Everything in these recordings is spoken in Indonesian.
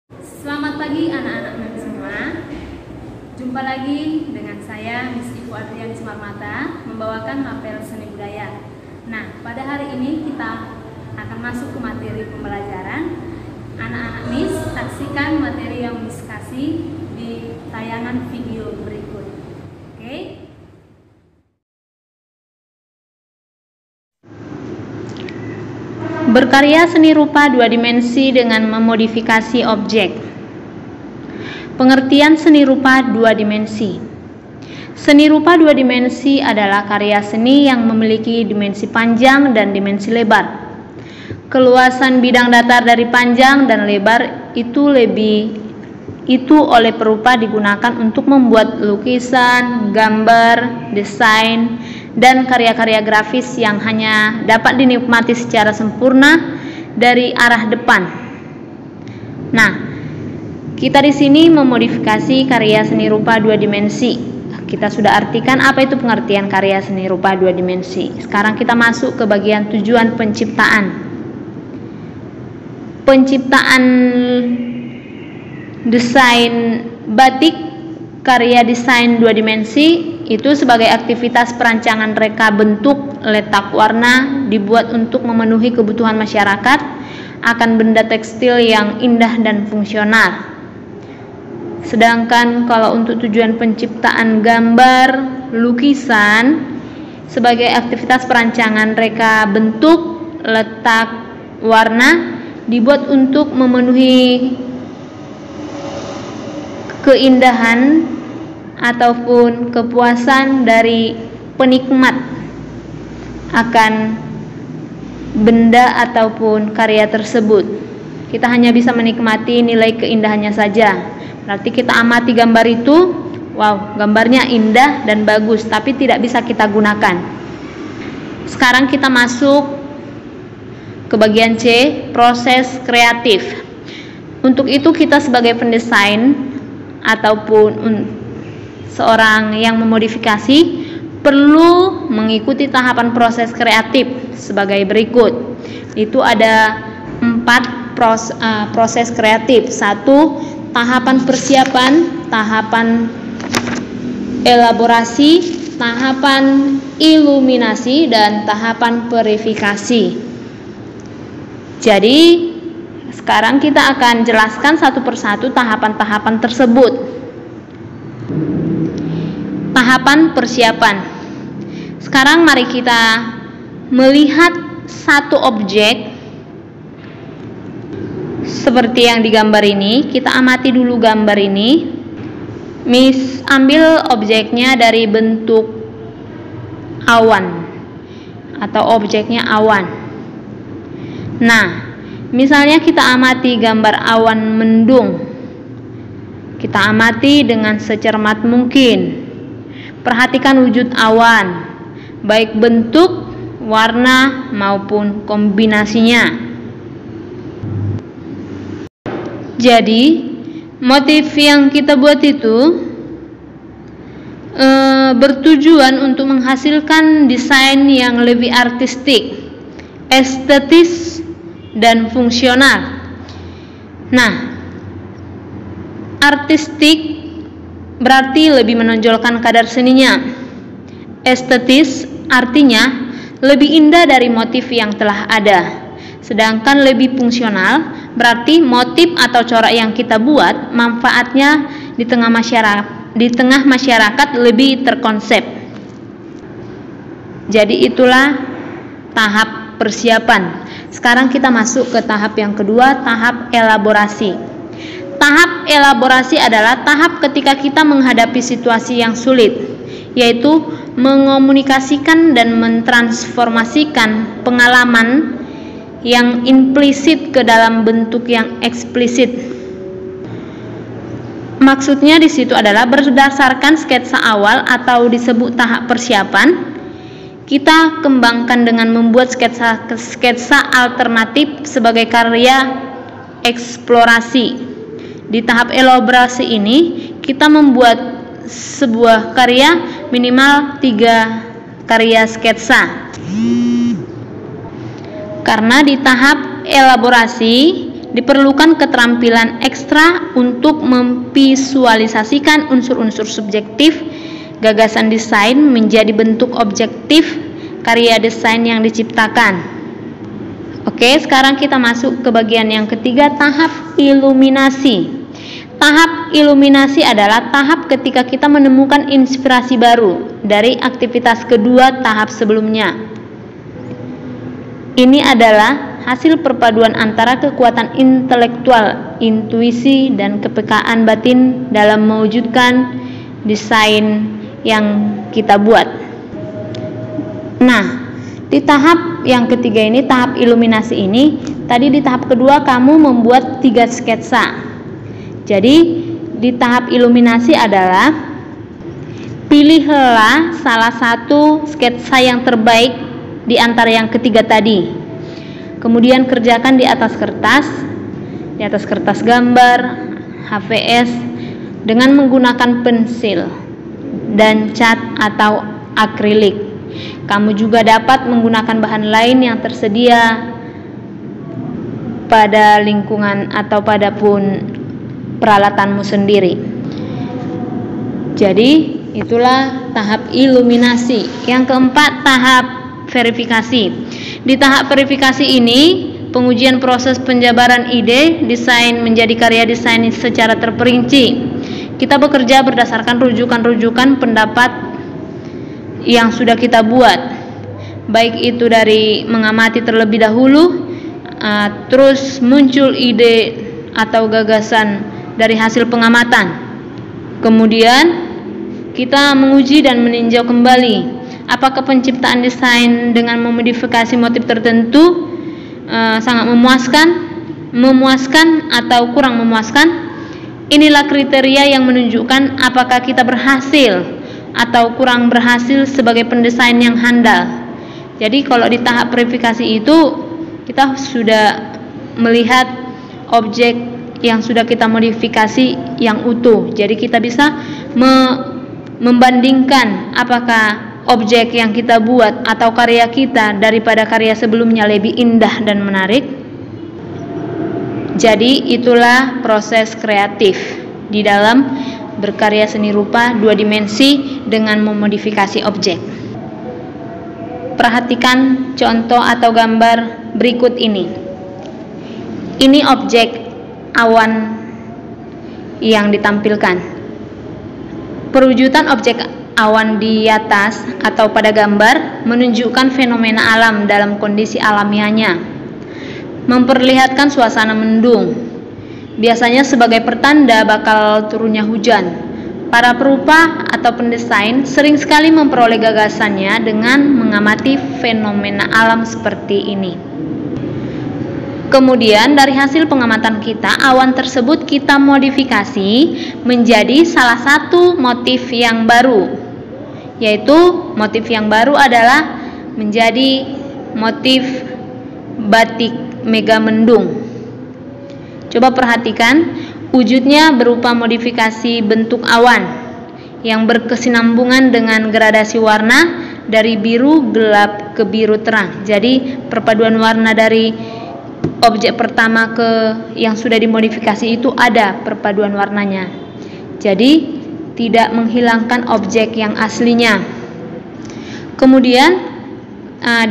Selamat pagi anak-anak nanti semua. Jumpa lagi dengan saya Miss Ibu Adrian Sumarmata membawakan mapel seni budaya. Nah, pada hari ini kita akan masuk ke materi pembelajaran. Anak-anak Miss, saksikan materi yang Miss kasih di tayangan video berikut. Oke? Berkarya seni rupa dua dimensi dengan memodifikasi objek. Pengertian seni rupa dua dimensi. Seni rupa dua dimensi adalah karya seni yang memiliki dimensi panjang dan dimensi lebar. Keluasan bidang datar dari panjang dan lebar itu oleh perupa digunakan untuk membuat lukisan, gambar, desain, dan karya-karya grafis yang hanya dapat dinikmati secara sempurna dari arah depan. Nah, kita di sini memodifikasi karya seni rupa dua dimensi. Kita sudah artikan apa itu pengertian karya seni rupa dua dimensi. Sekarang kita masuk ke bagian tujuan penciptaan. Penciptaan desain batik, karya desain dua dimensi itu sebagai aktivitas perancangan reka bentuk, letak warna dibuat untuk memenuhi kebutuhan masyarakat akan benda tekstil yang indah dan fungsional. Sedangkan kalau untuk tujuan penciptaan gambar, lukisan sebagai aktivitas perancangan reka bentuk, letak warna dibuat untuk memenuhi keindahan ataupun kepuasan dari penikmat akan benda ataupun karya tersebut. Kita hanya bisa menikmati nilai keindahannya saja. Berarti kita amati gambar itu, wow, gambarnya indah dan bagus, tapi tidak bisa kita gunakan. Sekarang kita masuk ke bagian C, proses kreatif. Untuk itu kita sebagai pendesain ataupun seorang yang memodifikasi perlu mengikuti tahapan proses kreatif sebagai berikut. Itu ada 4 proses kreatif. 1. Tahapan persiapan, tahapan elaborasi, tahapan iluminasi, dan tahapan verifikasi. Jadi sekarang kita akan jelaskan satu persatu tahapan-tahapan tersebut. Tahapan persiapan. Sekarang mari kita melihat satu objek seperti yang digambar ini. Kita amati dulu gambar ini. Miss ambil objeknya dari bentuk awan atau objeknya awan. Nah, misalnya kita amati gambar awan mendung. Kita amati dengan secermat mungkin. Perhatikan wujud awan, baik bentuk, warna, maupun kombinasinya. Jadi, motif yang kita buat itu bertujuan untuk menghasilkan desain yang lebih artistik, estetis, dan fungsional. Nah, artistik berarti lebih menonjolkan kadar seninya. Estetis artinya lebih indah dari motif yang telah ada. Sedangkan lebih fungsional berarti motif atau corak yang kita buat manfaatnya di tengah masyarakat lebih terkonsep. Jadi itulah tahap persiapan. Sekarang kita masuk ke tahap yang kedua, tahap elaborasi. Tahap elaborasi adalah tahap ketika kita menghadapi situasi yang sulit, yaitu mengomunikasikan dan mentransformasikan pengalaman yang implisit ke dalam bentuk yang eksplisit. Maksudnya di situ adalah berdasarkan sketsa awal atau disebut tahap persiapan, kita kembangkan dengan membuat sketsa alternatif sebagai karya eksplorasi. Di tahap elaborasi ini, kita membuat sebuah karya minimal 3 karya sketsa. Karena di tahap elaborasi diperlukan keterampilan ekstra untuk memvisualisasikan unsur-unsur subjektif gagasan desain menjadi bentuk objektif karya desain yang diciptakan. Oke, sekarang kita masuk ke bagian yang ketiga, tahap iluminasi. Tahap iluminasi adalah tahap ketika kita menemukan inspirasi baru dari aktivitas kedua tahap sebelumnya. Ini adalah hasil perpaduan antara kekuatan intelektual, intuisi, dan kepekaan batin dalam mewujudkan desain yang kita buat. Nah, di tahap yang ketiga ini, tahap iluminasi ini, tadi di tahap kedua kamu membuat 3 sketsa. Jadi di tahap iluminasi adalah pilihlah salah satu sketsa yang terbaik di antara yang ketiga tadi. Kemudian kerjakan di atas kertas gambar, HVS dengan menggunakan pensil dan cat atau akrilik. Kamu juga dapat menggunakan bahan lain yang tersedia pada lingkungan atau pada pun peralatanmu sendiri. Jadi itulah tahap iluminasi. Yang keempat, tahap verifikasi. Di tahap verifikasi ini, pengujian proses penjabaran ide desain menjadi karya desain secara terperinci. Kita bekerja berdasarkan rujukan-rujukan pendapat yang sudah kita buat, baik itu dari mengamati terlebih dahulu, terus muncul ide atau gagasan dari hasil pengamatan. Kemudian kita menguji dan meninjau kembali apakah penciptaan desain dengan memodifikasi motif tertentu sangat memuaskan atau kurang memuaskan. Inilah kriteria yang menunjukkan apakah kita berhasil atau kurang berhasil sebagai pendesain yang handal. Jadi kalau di tahap verifikasi itu kita sudah melihat objek yang sudah kita modifikasi yang utuh. Jadi kita bisa membandingkan apakah objek yang kita buat atau karya kita daripada karya sebelumnya lebih indah dan menarik. Jadi itulah proses kreatif di dalam berkarya seni rupa 2 dimensi dengan memodifikasi objek. Perhatikan contoh atau gambar berikut ini. Ini objek awan yang ditampilkan. Perwujudan objek awan di atas atau pada gambar menunjukkan fenomena alam dalam kondisi alamiahnya, memperlihatkan suasana mendung, biasanya sebagai pertanda bakal turunnya hujan. Para perupa atau pendesain sering sekali memperoleh gagasannya dengan mengamati fenomena alam seperti ini. Kemudian dari hasil pengamatan kita, awan tersebut kita modifikasi menjadi salah satu motif yang baru, yaitu motif yang baru adalah menjadi motif batik Megamendung. Coba perhatikan, wujudnya berupa modifikasi bentuk awan yang berkesinambungan dengan gradasi warna dari biru gelap ke biru terang. Jadi perpaduan warna dari objek pertama ke yang sudah dimodifikasi itu ada perpaduan warnanya. Jadi tidak menghilangkan objek yang aslinya. Kemudian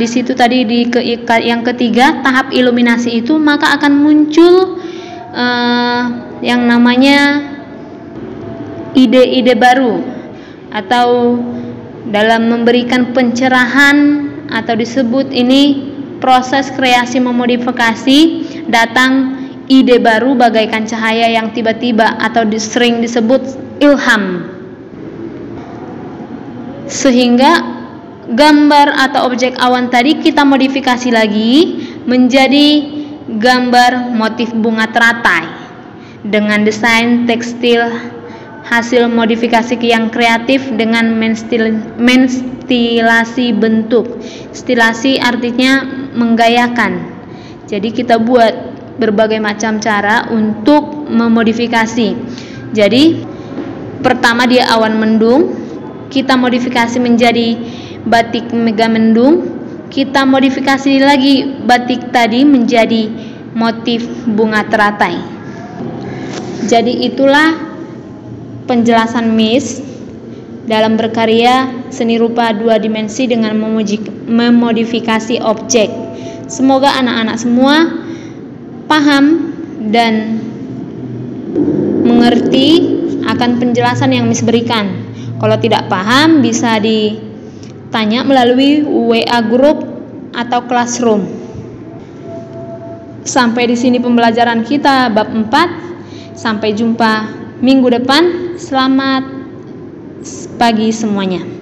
di situ tadi yang ketiga, tahap iluminasi itu maka akan muncul yang namanya ide-ide baru atau dalam memberikan pencerahan atau disebut ini proses kreasi memodifikasi, datang ide baru bagaikan cahaya yang tiba-tiba atau sering disebut ilham. Sehingga gambar atau objek awan tadi kita modifikasi lagi menjadi gambar motif bunga teratai dengan desain tekstil hasil modifikasi yang kreatif dengan menstilasi bentuk. Stilasi artinya menggayakan. Jadi kita buat berbagai macam cara untuk memodifikasi. Jadi pertama dia awan mendung, kita modifikasi menjadi batik Megamendung, kita modifikasi lagi batik tadi menjadi motif bunga teratai. Jadi itulah penjelasan Miss dalam berkarya seni rupa 2 dimensi dengan memodifikasi objek. Semoga anak-anak semua paham dan mengerti akan penjelasan yang Miss berikan. Kalau tidak paham bisa ditanya melalui WA group atau classroom. Sampai di sini pembelajaran kita bab 4. Sampai jumpa minggu depan. Selamat pagi semuanya.